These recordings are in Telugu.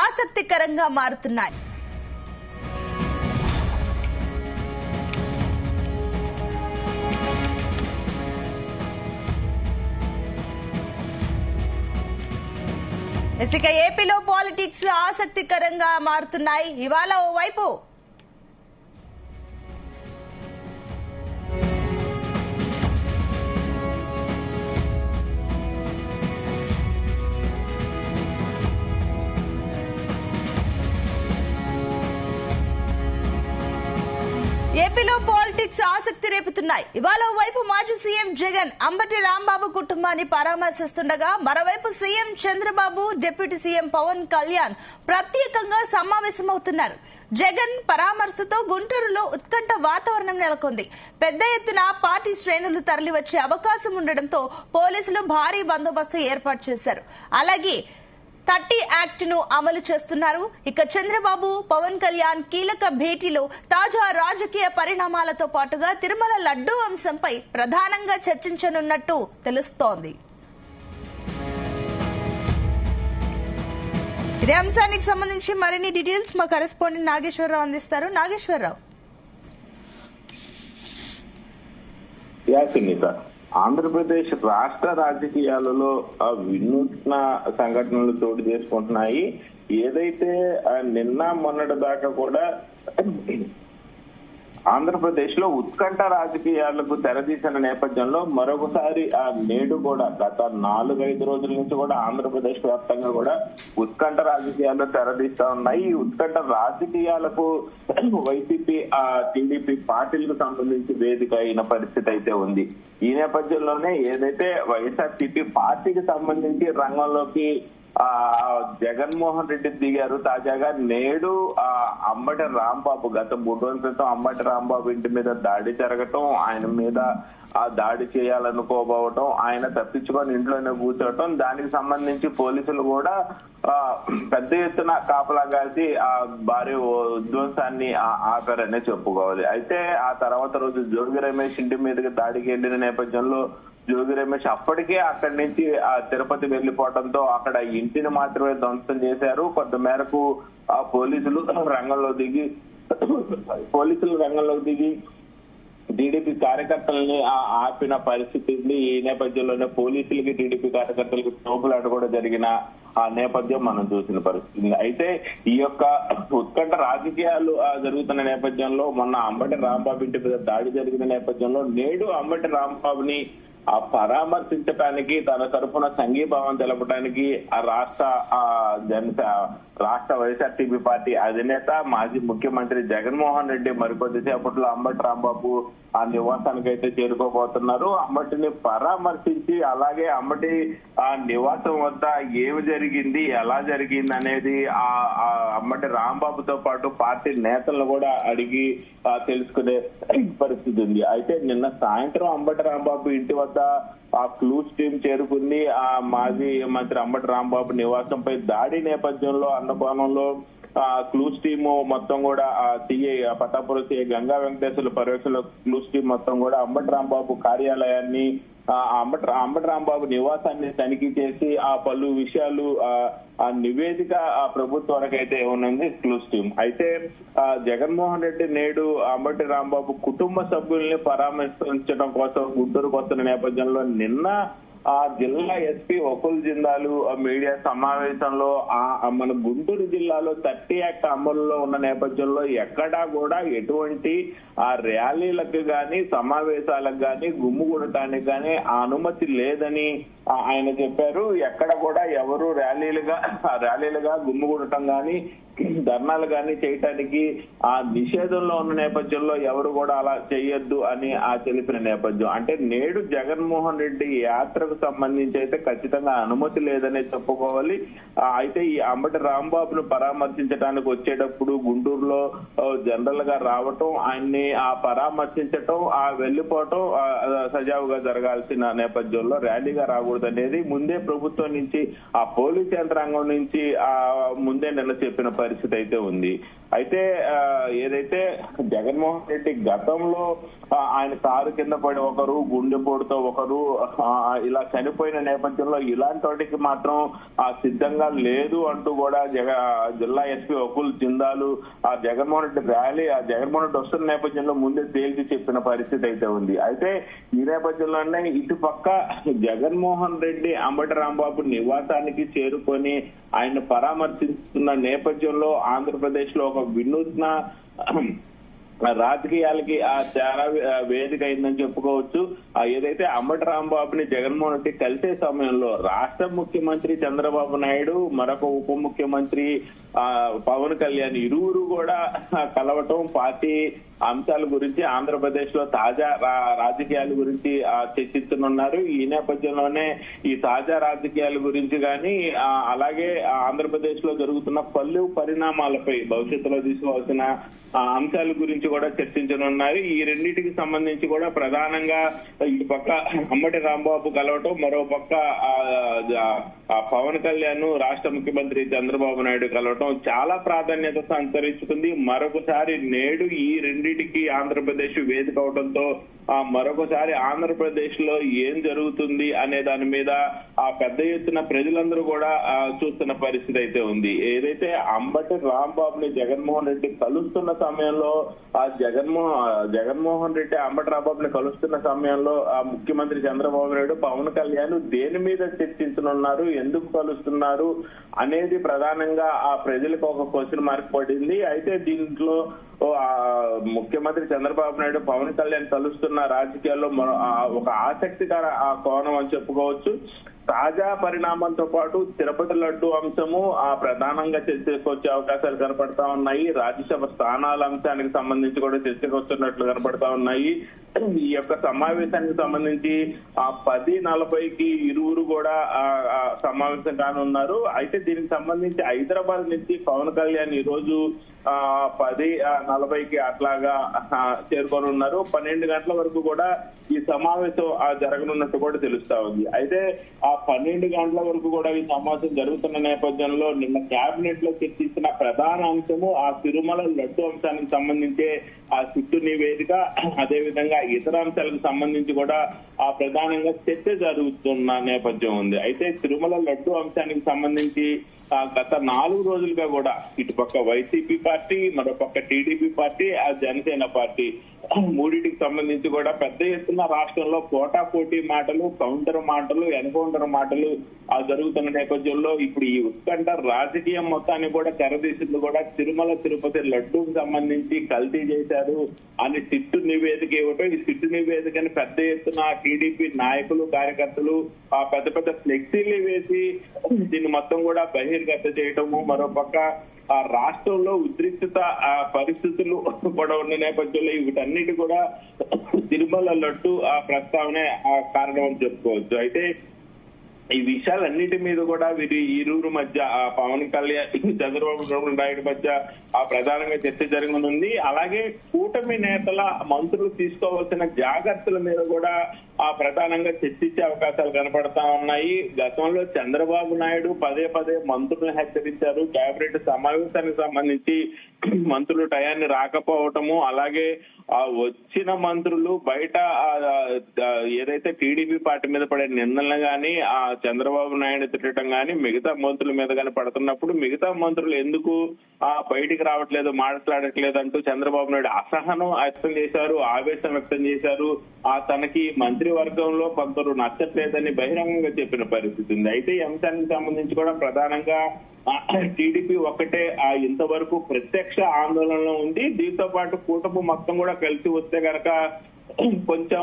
ఆసక్తికరంగా మారుతున్నాయి. ఇక ఏపీలో పాలిటిక్స్ ఆసక్తికరంగా మారుతున్నాయి. ఇవాళ ఓవైపు ఏపీలో పాలిటిక్స్ ఆసక్తి రేపుతున్నాయి. ఇవాళ వైపు మాజీ సీఎం జగన్ అంబటి రాంబాబు కుటుంబాన్ని పరామర్శిస్తుండగా, మరోవైపు CM Chandrababu, deputy CM Pawan Kalyan ప్రత్యేకంగా సమావేశమవుతున్నారు. జగన్ పరామర్శతో గుంటూరులో ఉత్కంఠ వాతావరణం నెలకొంది. పెద్ద ఎత్తున పార్టీ శ్రేణులు తరలివచ్చే అవకాశం ఉండడంతో పోలీసులు భారీ బందోబస్తు ఏర్పాటు చేశారు. అలాగే 30 యాక్ట్ ను అమలు చేస్తున్నారు. ఇక చంద్రబాబు, పవన్ కళ్యాణ్ కీలక భేటీలో తాజా రాజకీయ పరిణామాలతో పాటుగా తిరుమల లడ్డూ అంశంపై ప్రధానంగా చర్చించనున్నట్టు తెలుస్తోంది. ఇదే అంశానికి సంబంధించి మరిన్ని డీటెయిల్స్ మా కరెస్పాండెంట్ నాగేశ్వరరావు అందిస్తారు. నాగేశ్వరరావు, ఆంధ్రప్రదేశ్ రాష్ట్ర రాజకీయాలలో వినూత్న సంఘటనలు చోటు చేసుకుంటున్నాయి. ఏదైతే నిన్న మొన్నటి దాకా కూడా ఆంధ్రప్రదేశ్ లో ఉత్కంఠ రాజకీయాలకు తెరదీసిన నేపథ్యంలో మరొకసారి నేడు కూడా గత 4-5 రోజుల నుంచి కూడా ఆంధ్రప్రదేశ్ వ్యాప్తంగా కూడా ఉత్కంఠ రాజకీయాలు తెరదీస్తా ఉన్నాయి. ఈ ఉత్కంఠ రాజకీయాలకు వైసీపీ, టీడీపీ పార్టీలకు సంబంధించి వేదిక అయిన పరిస్థితి అయితే ఉంది. ఈ నేపథ్యంలోనే ఏదైతే వైఎస్ఆర్సీపీ పార్టీకి సంబంధించి రంగంలోకి జగన్మోహన్ రెడ్డి దిగారు. తాజాగా నేడు అంబటి రాంబాబు గత 3 రోజుల క్రితం అంబటి రాంబాబు ఇంటి మీద దాడి జరగటం, ఆయన మీద దాడి చేయాలనుకోబోవటం, ఆయన తప్పించుకొని ఇంట్లోనే కూర్చోవటం, దానికి సంబంధించి పోలీసులు కూడా పెద్ద ఎత్తున కాపలా కాసి ఆ భారీ ఉద్వాసాన్ని ఆపారనే చెప్పుకోవాలి. అయితే ఆ తర్వాత రోజు జోగి రమేష్ ఇంటి మీదకి దాడికి వెళ్లిన నేపథ్యంలో జోగి రమేష్ అప్పటికే అక్కడి నుంచి తిరుపతి వెళ్లిపోవడంతో అక్కడ ఇంటిని మాత్రమే ధ్వంసం చేశారు. కొంత మేరకు పోలీసులు రంగంలోకి దిగి టీడీపీ కార్యకర్తల్ని ఆపిన పరిస్థితి ఉంది. ఈ నేపథ్యంలోనే పోలీసులకి టీడీపీ కార్యకర్తలకి తోపులాట కూడా జరిగిన ఆ నేపథ్యం మనం చూసిన పరిస్థితి. అయితే ఈ యొక్క ఉత్కంఠ రాజకీయాలు జరుగుతున్న నేపథ్యంలో మొన్న అంబటి రాంబాబు ఇంటి మీద దాడి జరిగిన నేపథ్యంలో నేడు అంబటి రాంబాబుని పరామర్శించడానికి, తన తరఫున సంఘీభావం తెలపడానికి రాష్ట్ర వైఎస్ఆర్సీపీ పార్టీ అధినేత మాజీ ముఖ్యమంత్రి జగన్మోహన్ రెడ్డి మరికొద్దిసేపట్లో అంబటి రాంబాబు ఆ నివాసానికి అయితే చేరుకోబోతున్నారు. అంబటిని పరామర్శించి అలాగే అంబటి ఆ నివాసం వద్ద ఏమి జరిగింది, ఎలా జరిగింది అనేది అంబటి రాంబాబుతో పాటు పార్టీ నేతలను కూడా అడిగి తెలుసుకునే పరిస్థితి ఉంది. అయితే నిన్న సాయంత్రం అంబటి రాంబాబు ఇంటి వద్ద ఆ క్లూస్ టీమ్ చేరుకుంది. ఆ మాజీ మంత్రి అంబటి రాంబాబు నివాసంపై దాడి నేపథ్యంలో అన్నపానంలో క్లూస్ టీమ్ మొత్తం కూడా సిఐ పటాపురం సిఐ గంగా వెంకటేశ్వర్ల పర్యవేక్షణలో క్లూస్ టీమ్ మొత్తం కూడా అంబటి రాంబాబు కార్యాలయాన్ని, అంబటి రాంబాబు నివాసాన్ని తనిఖీ చేసి ఆ పలు విషయాలు ఆ నివేదిక ప్రభుత్వానికైతే ఉన్నది క్లూస్ టీమ్. అయితే జగన్మోహన్ రెడ్డి నేడు అంబటి రాంబాబు కుటుంబ సభ్యుల్ని పరామర్శించడం కోసం గుంటూరుకు వస్తున్న నేపథ్యంలో నిన్న జిల్లా ఎస్పీ వకుల్ జిందాలు మీడియా సమావేశంలో మన గుంటూరు జిల్లాలో 30 యాక్ట్ అమలులో ఉన్న నేపథ్యంలో ఎక్కడా కూడా ఎటువంటి ర్యాలీలకు గాని సమావేశాలకు గాని గుమ్ముగూడటానికి గాని అనుమతి లేదని ఆయన చెప్పారు. ఎక్కడ కూడా ఎవరు ర్యాలీలుగా గుమ్ముగూడటం గాని ధర్నాలు గాని చేయటానికి నిషేధంలో ఉన్న నేపథ్యంలో ఎవరు కూడా అలా చేయొద్దు అని తెలిపిన నేపథ్యం. అంటే నేడు జగన్మోహన్ రెడ్డి యాత్రకు సంబంధించి అయితే ఖచ్చితంగా అనుమతి లేదనే చెప్పుకోవాలి. అయితే ఈ అంబటి రాంబాబును పరామర్శించడానికి వచ్చేటప్పుడు గుంటూరులో జనరల్ గా రావటం, ఆయన్ని పరామర్శించటం, వెళ్లిపోవటం సజావుగా జరగాల్సిన నేపథ్యంలో ర్యాలీగా రాకూడదు అనేది ముందే ప్రభుత్వం నుంచి పోలీస్ యంత్రాంగం నుంచి ముందే నిన్న చెప్పిన పరిస్థితి అయితే ఉంది. అయితే ఏదైతే జగన్మోహన్ రెడ్డి గతంలో ఆయన కారు కింద పడి ఒకరు, గుండెపోటుతో ఒకరు ఇలా చనిపోయిన నేపథ్యంలో ఇలాంటి వాటికి మాత్రం సిద్ధంగా లేదు అంటూ కూడా జిల్లా ఎస్పీ వకుల్ జిందాలు ఆ జగన్మోహన్ రెడ్డి ర్యాలీ జగన్మోహన్ రెడ్డి వస్తున్న నేపథ్యంలో ముందే తేల్చి చెప్పిన పరిస్థితి అయితే ఉంది. అయితే ఈ నేపథ్యంలోనే ఇటుపక్క జగన్మోహన్ రెడ్డి అంబటి రాంబాబు నివాసానికి చేరుకొని ఆయన పరామర్శిస్తున్న నేపథ్యంలో ఆంధ్రప్రదేశ్ లో ఒక వినూత్న రాజకీయాలకి చాలా వేదిక అయిందని చెప్పుకోవచ్చు. ఏదైతే అంబటి రాంబాబుని జగన్మోహన్ రెడ్డి కలిసే సమయంలో రాష్ట్ర ముఖ్యమంత్రి చంద్రబాబు నాయుడు, మరొక ఉప ముఖ్యమంత్రి పవన్ కళ్యాణ్ ఇరువురు కూడా కలవటం, పార్టీ అంశాల గురించి, ఆంధ్రప్రదేశ్ లో తాజా రాజకీయాల గురించి చర్చిస్తున్నారు. ఈ నేపథ్యంలోనే ఈ తాజా రాజకీయాల గురించి కానీ అలాగే ఆంధ్రప్రదేశ్ లో జరుగుతున్న పలు పరిణామాలపై భవిష్యత్తులో తీసుకోవాల్సిన అంశాల గురించి కూడా చర్చించనున్నారు. ఈ రెండింటికి సంబంధించి కూడా ప్రధానంగా ఈ పక్క అంబటి రాంబాబు కలవటం, మరో పక్క పవన్ కళ్యాణ్ రాష్ట్ర ముఖ్యమంత్రి చంద్రబాబు నాయుడు కలవటం చాలా ప్రాధాన్యత సంతరించుకుంది. మరొకసారి నేడు ఈ రెండింటికి ఆంధ్రప్రదేశ్ వేదిక అవడంతో మరొకసారి ఆంధ్రప్రదేశ్ లో ఏం జరుగుతుంది అనే దాని మీద పెద్ద ఎత్తున ప్రజలందరూ కూడా చూస్తున్న పరిస్థితి అయితే ఉంది. ఏదైతే అంబటి రాంబాబుని జగన్మోహన్ రెడ్డి కలుస్తున్న సమయంలో జగన్మోహన్ రెడ్డి అంబటి రాంబాబుని కలుస్తున్న సమయంలో ముఖ్యమంత్రి చంద్రబాబు నాయుడు, పవన్ కళ్యాణ్ దేని మీద చర్చించనున్నారు, ఎందుకు కలుస్తున్నారు అనేది ప్రధానంగా ఆ ప్రజలకు ఒక క్వశ్చన్ మార్క్ పడింది. అయితే దీంట్లో ముఖ్యమంత్రి చంద్రబాబు నాయుడు, పవన్ కళ్యాణ్ కలుస్తున్న రాజకీయాల్లో ఒక ఆసక్తికర కోణం అని చెప్పుకోవచ్చు. తాజా పరిణామంతో పాటు తిరుపతి లడ్డు అంశము ప్రధానంగా చర్చకు వచ్చే అవకాశాలు కనపడతా ఉన్నాయి. రాజ్యసభ స్థానాల అంశానికి సంబంధించి కూడా చర్చకు వస్తున్నట్లు కనపడతా ఉన్నాయి. ఈ యొక్క సమావేశానికి సంబంధించి 10:40కి ఇరువురు కూడా సమావేశం కానున్నారు. అయితే దీనికి సంబంధించి హైదరాబాద్ నుంచి పవన్ కళ్యాణ్ ఈ రోజు 10:40కి అట్లాగా చేరుకొని ఉన్నారు. 12 గంటల వరకు కూడా ఈ సమావేశం జరగనున్నట్టు కూడా తెలుస్తా ఉంది. అయితే 12 గంటల వరకు కూడా ఈ సమావేశం జరుగుతున్న నేపథ్యంలో నిన్న కేబినెట్ లో చర్చించిన ప్రధాన అంశము తిరుమల లడ్డు అంశానికి సంబంధించే సిట్టు నివేదిక, అదేవిధంగా ఇతర అంశాలకు సంబంధించి కూడా ప్రధానంగా చర్చ జరుగుతున్న నేపథ్యం ఉంది. అయితే తిరుమల లడ్డు అంశానికి సంబంధించి గత 4 రోజులుగా కూడా ఇటుపక్క వైసీపీ పార్టీ, మరోపక్క టీడీపీ పార్టీ, జనసేన పార్టీ మూడింటికి సంబంధించి కూడా పెద్ద ఎత్తున రాష్ట్రంలో పోటాపోటీ మాటలు, కౌంటర్ మాటలు, ఎన్కౌంటర్ మాటలు జరుగుతున్న నేపథ్యంలో ఇప్పుడు ఈ ఉత్కంఠ రాజకీయం మొత్తాన్ని కూడా తెరదీసింది కూడా తిరుమల తిరుపతి లడ్డూకి సంబంధించి కల్తీ చేశారు అని సిట్టు నివేదిక ఇవ్వటం. ఈ సిట్టు నివేదికని పెద్ద ఎత్తున టీడీపీ నాయకులు, కార్యకర్తలు పెద్ద పెద్ద ఫ్లెక్సీలు వేసి దీన్ని మొత్తం కూడా బహిర్గత చేయటము, మరోపక్క రాష్ట్రంలో ఉద్రిక్తత పరిస్థితులు కూడా ఉన్న నేపథ్యంలో వీటన్నిటి కూడా తిరుమల లడ్డు ప్రస్తావనే కారణం అని చెప్పుకోవచ్చు. అయితే ఈ విషయాలన్నిటి మీద కూడా వీరి ఇరువురు మధ్య పవన్ కళ్యాణ్, చంద్రబాబు నాయుడు మధ్య ప్రధానంగా చర్చ జరగనుంది. అలాగే కూటమి నేతల మంత్రులు తీసుకోవాల్సిన జాగ్రత్తల మీద కూడా ప్రధానంగా చర్చించే అవకాశాలు కనపడతా ఉన్నాయి. గతంలో చంద్రబాబు నాయుడు పదే మంత్రులను హెచ్చరించారు. కేబినెట్ సమావేశానికి సంబంధించి మంత్రులు టయాన్ని రాకపోవటము, అలాగే వచ్చిన మంత్రులు బయట ఏదైతే టీడీపీ పార్టీ మీద పడే నిందనలు గాని, చంద్రబాబు నాయుడు తిట్టడం గాని, మిగతా మంత్రుల మీద గాని పడుతున్నప్పుడు మిగతా మంత్రులు ఎందుకు బయటికి రావట్లేదు, మాట్లాడట్లేదు అంటూ చంద్రబాబు నాయుడు అసహనం వ్యక్తం చేశారు, ఆవేశం వ్యక్తం చేశారు. తనకి మంత్రివర్గంలో కొందరు నచ్చట్లేదని బహిరంగంగా చెప్పిన పరిస్థితి ఉంది. అయితే ఈ అంశానికి సంబంధించి కూడా ప్రధానంగా టీడీపీ ఒక్కటే ఇంతవరకు ప్రత్యక్ష ఆందోళనలో ఉంది. దీంతో పాటు కూటమి మొత్తం కూడా కలిసి వస్తే గనక కొంచెం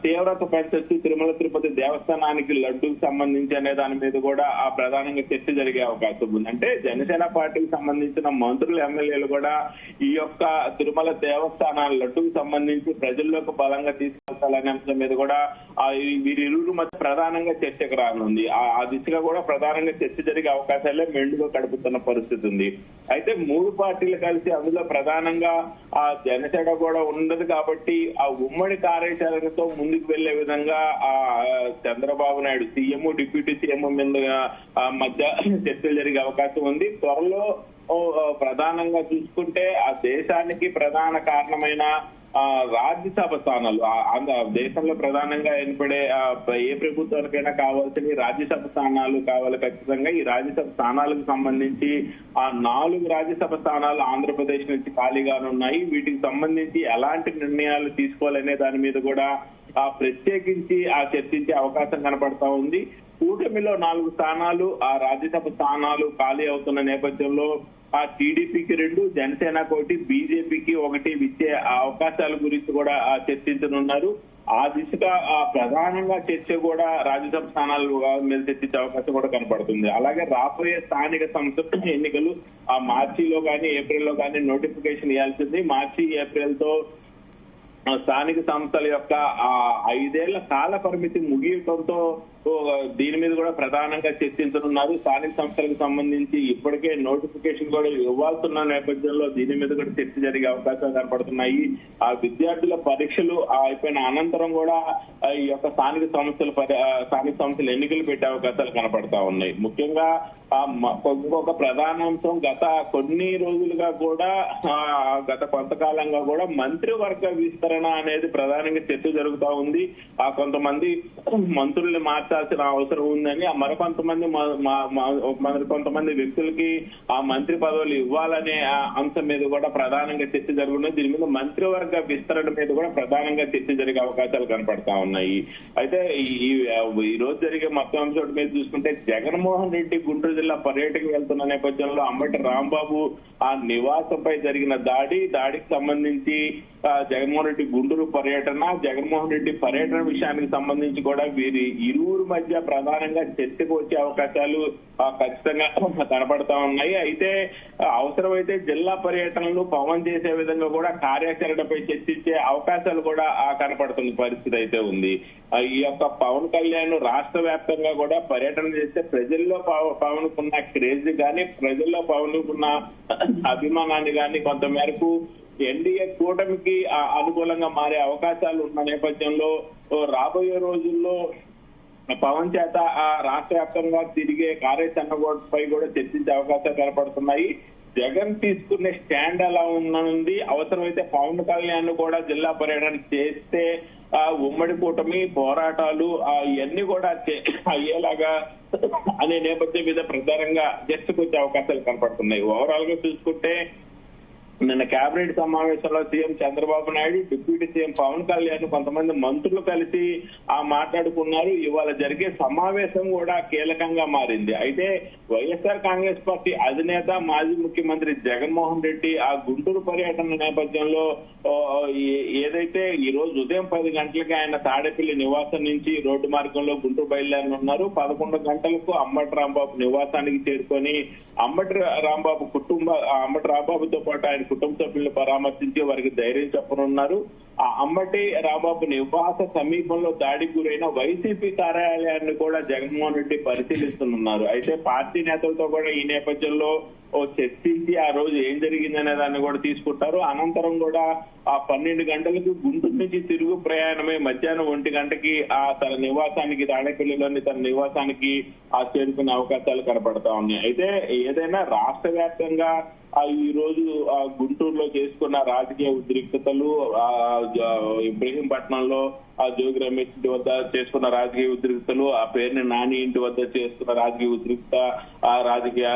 తీవ్రత పెంచొచ్చు తిరుమల తిరుపతి దేవస్థానానికి లడ్డూకి సంబంధించి అనే దాని మీద కూడా ప్రధానంగా చర్చ జరిగే అవకాశం ఉంది. అంటే జనసేన పార్టీకి సంబంధించిన మంత్రులు, ఎమ్మెల్యేలు కూడా ఈ యొక్క తిరుమల దేవస్థానాల లడ్డూకి సంబంధించి ప్రజల్లోకి బలంగా తీసుకెళ్తాలనే అంశం మీద కూడా వీరిరువురు మధ్య ప్రధానంగా చర్చకు రానుంది. ఆ దిశగా కూడా ప్రధానంగా చర్చ జరిగే అవకాశాలే మెండుగా గడుపుతున్న పరిస్థితి ఉంది. అయితే 3 పార్టీలు కలిసి అందులో ప్రధానంగా జనసేన కూడా ఉండదు కాబట్టి ఉమ్మడి కార్యాచరణతో ముందుకు వెళ్లే విధంగా Chandrababu Naidu CM, deputy CM మధ్య చర్చలు జరిగే అవకాశం ఉంది. త్వరలో ప్రధానంగా చూసుకుంటే దేశానికి ప్రధాన కారణమైన రాజ్యసభ స్థానాలు దేశంలో ప్రధానంగా ఏర్పడే ఏ ప్రభుత్వానికైనా కావాల్సిన రాజ్యసభ స్థానాలు కావాలి ఖచ్చితంగా. ఈ రాజ్యసభ స్థానాలకు సంబంధించి 4 రాజ్యసభ స్థానాలు ఆంధ్రప్రదేశ్ నుంచి ఖాళీగా ఉన్నాయి. వీటికి సంబంధించి ఎలాంటి నిర్ణయాలు తీసుకోవాలనే దాని మీద కూడా ప్రత్యేకించి చర్చించే అవకాశం కనపడతా ఉంది. కూటమిలో 4 స్థానాలు రాజ్యసభ స్థానాలు ఖాళీ అవుతున్న నేపథ్యంలో టీడీపీకి 2, జనసేనకు 1, బీజేపీకి 1 ఇచ్చే అవకాశాల గురించి కూడా చర్చించనున్నారు. ఆ దిశగా ప్రధానంగా చర్చ కూడా రాజ్యసభ స్థానాలు మీద చర్చించే అవకాశం కూడా కనపడుతుంది. అలాగే రాబోయే స్థానిక సంస్థల ఎన్నికలు మార్చిలో కానీ ఏప్రిల్లో కానీ నోటిఫికేషన్ ఇవ్వాల్సింది. మార్చి ఏప్రిల్తో స్థానిక సంస్థల యొక్క 5 ఏళ్ల కాల పరిమితి ముగియటంతో దీని మీద కూడా ప్రధానంగా చర్చించనున్నారు. స్థానిక సంస్థలకు సంబంధించి ఇప్పటికే నోటిఫికేషన్ కూడా ఇవ్వాల్సిన నేపథ్యంలో దీని మీద కూడా చర్చ జరిగే అవకాశాలు కనపడుతున్నాయి. విద్యార్థుల పరీక్షలు అయిపోయిన అనంతరం కూడా ఈ యొక్క స్థానిక సంస్థల ఎన్నికలు పెట్టే అవకాశాలు కనపడతా ఉన్నాయి. ముఖ్యంగా ఇంకొక ప్రధాన అంశం గత కొన్ని రోజులుగా కూడా గత కొంతకాలంగా కూడా మంత్రివర్గ విస్తరణ అనేది ప్రధానంగా చర్చ జరుగుతూ ఉంది. కొంతమంది మంత్రుల్ని మార్చాల్సిన అవసరం ఉందని కొంతమంది వ్యక్తులకి ఆ మంత్రి పదవులు ఇవ్వాలనే అంశం మీద కూడా ప్రధానంగా చర్చ జరుగుతుంది. దీని మీద మంత్రివర్గ విస్తరణ మీద కూడా ప్రధానంగా చర్చ జరిగే అవకాశాలు కనపడతా ఉన్నాయి. అయితే ఈ రోజు జరిగే మొత్తం అంశం మీద చూసుకుంటే జగన్మోహన్ రెడ్డి గుంటూరు జిల్లా పర్యటనకు వెళ్తున్న నేపథ్యంలో అంబటి రాంబాబు నివాసంపై జరిగిన దాడికి సంబంధించి జగన్మోహన్ రెడ్డి గుంటూరు పర్యటన, జగన్మోహన్ రెడ్డి పర్యటన విషయానికి సంబంధించి కూడా వీరి ఇరువురు మధ్య ప్రధానంగా చర్చకు వచ్చే అవకాశాలు ఖచ్చితంగా కనపడతా ఉన్నాయి. అయితే అవసరమైతే జిల్లా పర్యటనలు పవన్ చేసే విధంగా కూడా కార్యాచరణపై చర్చించే అవకాశాలు కూడా కనపడుతున్న పరిస్థితి అయితే ఉంది. ఈ యొక్క పవన్ కళ్యాణ్ రాష్ట్ర వ్యాప్తంగా కూడా పర్యటన చేస్తే ప్రజల్లో పవన్ కున్న క్రేజ్ గానీ, ప్రజల్లో పవన్ కున్న అభిమానాన్ని గానీ కొంత మేరకు ఎన్డీఏ కూటమికి అనుకూలంగా మారే అవకాశాలు ఉన్న నేపథ్యంలో రాబోయే రోజుల్లో పవన్ చేత రాష్ట్ర వ్యాప్తంగా తిరిగే కార్యాచరణపై కూడా చర్చించే అవకాశాలు కనపడుతున్నాయి. జగన్ తీసుకునే స్టాండ్ ఎలా ఉన్నది, అవసరమైతే పవన్ కళ్యాణ్ కూడా జిల్లా పర్యటన చేస్తే ఉమ్మడి కూటమి పోరాటాలు ఇవన్నీ కూడా అయ్యేలాగా అనే నేపథ్యం మీద ప్రధానంగా చర్చకు వచ్చే అవకాశాలు కనపడుతున్నాయి. ఓవరాల్ గా చూసుకుంటే నిన్న కేబినెట్ సమావేశంలో CM Chandrababu Naidu, deputy CM Pawan Kalyan కొంతమంది మంత్రులు కలిసి మాట్లాడుకున్నారు. ఇవాళ జరిగే సమావేశం కూడా కీలకంగా మారింది. అయితే వైఎస్ఆర్ కాంగ్రెస్ పార్టీ అధినేత మాజీ ముఖ్యమంత్రి జగన్మోహన్ రెడ్డి గుంటూరు పర్యటన నేపథ్యంలో ఏదైతే ఈ రోజు ఉదయం 10 గంటలకి ఆయన తాడేపల్లి నివాసం నుంచి రోడ్డు మార్గంలో గుంటూరు బయలుదేరనున్నారు. 11 గంటలకు అంబటి రాంబాబు నివాసానికి చేరుకొని అంబటి రాంబాబుతో పాటు ఆయన కుటుంబ సభ్యులను పరామర్శించి వారికి ధైర్యం చెప్పనున్నారు. అంబటి రాంబాబు నివాస సమీపంలో దాడికి గురైన వైసీపీ కార్యాలయాన్ని కూడా జగన్మోహన్ రెడ్డి పరిశీలిస్తున్నారు. అయితే పార్టీ నేతలతో కూడా ఈ నేపథ్యంలో చర్చించి ఆ రోజు ఏం జరిగిందనే దాన్ని కూడా తీసుకుంటారు. అనంతరం కూడా 12 గంటలకు గుంటూరు నుంచి తిరుగు ప్రయాణమై మధ్యాహ్నం 1 గంటకి తన నివాసానికి తాడేపల్లిలోని తన నివాసానికి చేరుకునే అవకాశాలు కనపడతా ఉన్నాయి. అయితే ఏదైనా రాష్ట్ర వ్యాప్తంగా ఈ రోజు గుంటూరులో చేసుకున్న రాజకీయ ఉద్రిక్తతలు, ఇబ్రహీంపట్నంలో జోగి రమేష్ ఇంటి వద్ద చేసుకున్న రాజకీయ ఉద్రిక్తలు, పేరుని నాని ఇంటి వద్ద చేసుకున్న రాజకీయ ఉద్రిక్త రాజకీయ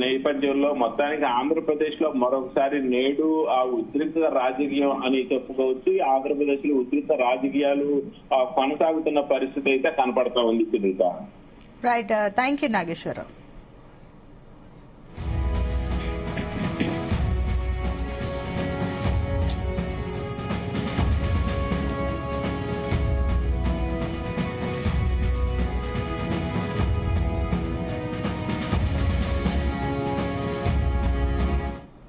నేపథ్యంలో మొత్తానికి ఆంధ్రప్రదేశ్ లో మరొకసారి నేడు ఉద్రిక్త రాజకీయం అని చెప్పుకోవచ్చు. ఆంధ్రప్రదేశ్ లో ఉద్రిక్త రాజకీయాలు కొనసాగుతున్న పరిస్థితి అయితే కనపడతా ఉంది. Right, thank you Nageswararao.